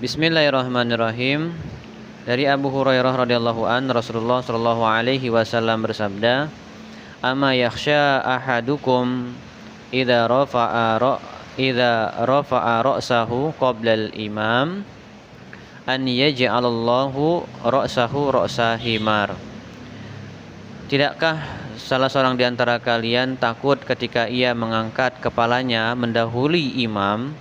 Bismillahirrahmanirrahim. Dari Abu Hurairah radhiyallahu an, Rasulullah shallallahu alaihi wasallam bersabda, "Ama yakhsha ahadukum idza rafa'a ra'sahu qabla al-imam an yaj'alallahu ra'sahu ra'sa himar." Tidakkah salah seorang di antara kalian takut ketika ia mengangkat kepalanya mendahului imam,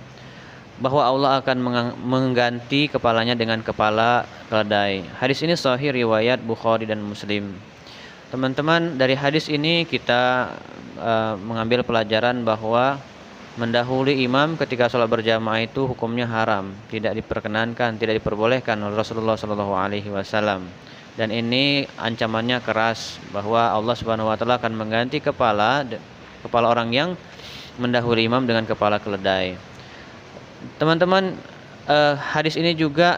bahwa Allah akan mengganti kepalanya dengan kepala keledai. Hadis ini sahih riwayat Bukhari dan Muslim. Teman-teman, dari hadis ini kita mengambil pelajaran bahwa mendahului imam ketika sholat berjamaah itu hukumnya haram, tidak diperkenankan, tidak diperbolehkan oleh Rasulullah SAW. Dan ini ancamannya keras, bahwa Allah Subhanahu Wa Taala akan mengganti kepala orang yang mendahului imam dengan kepala keledai. Teman-teman, hadis ini juga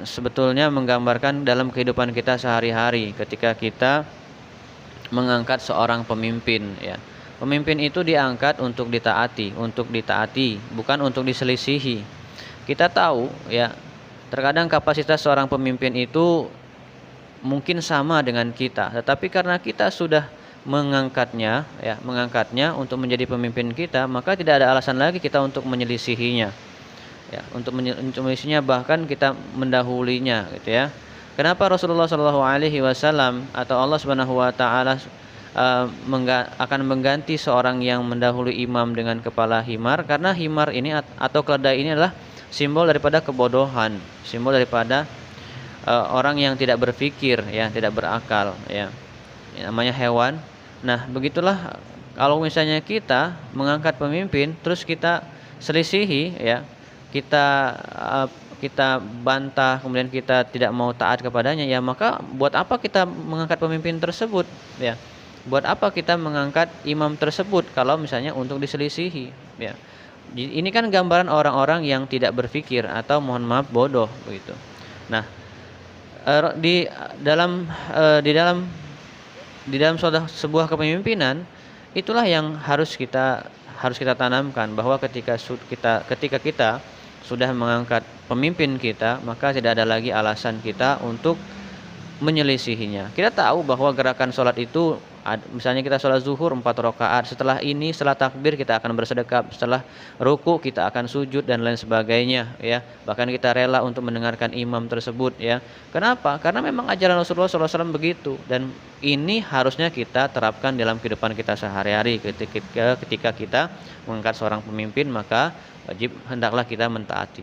sebetulnya menggambarkan dalam kehidupan kita sehari-hari ketika kita mengangkat seorang pemimpin, ya. Pemimpin itu diangkat untuk ditaati, bukan untuk diselisihi. Kita tahu, ya, terkadang kapasitas seorang pemimpin itu mungkin sama dengan kita, tetapi karena kita sudah mengangkatnya untuk menjadi pemimpin kita, maka tidak ada alasan lagi kita untuk menyelisihinya, ya, untuk menyelisihinya, bahkan kita mendahulinya, gitu ya. Kenapa Rasulullah SAW atau Allah Subhanahu Wa Taala akan mengganti seorang yang mendahului imam dengan kepala himar? Karena himar ini atau keledai ini adalah simbol daripada kebodohan, simbol daripada orang yang tidak berpikir, ya, tidak berakal, ya. Namanya hewan. Nah, begitulah kalau misalnya kita mengangkat pemimpin terus kita selisihi, ya, kita bantah, kemudian kita tidak mau taat kepadanya, ya, maka buat apa kita mengangkat pemimpin tersebut, ya? Buat apa kita mengangkat imam tersebut kalau misalnya untuk diselisihi, ya? Ini kan gambaran orang-orang yang tidak berpikir atau mohon maaf bodoh, begitu. Nah, di dalam sebuah kepemimpinan, itulah yang harus kita tanamkan, bahwa ketika kita sudah mengangkat pemimpin kita, maka tidak ada lagi alasan kita untuk menyelisihinya. Kita tahu bahwa gerakan sholat itu, misalnya kita sholat zuhur 4 rakaat, setelah takbir kita akan bersedekap, setelah ruku kita akan sujud dan lain sebagainya, ya. Bahkan kita rela untuk mendengarkan imam tersebut, ya. Kenapa? Karena memang ajaran Rasulullah SAW begitu, dan ini harusnya kita terapkan dalam kehidupan kita sehari-hari. Ketika kita mengangkat seorang pemimpin, maka hendaklah kita mentaati.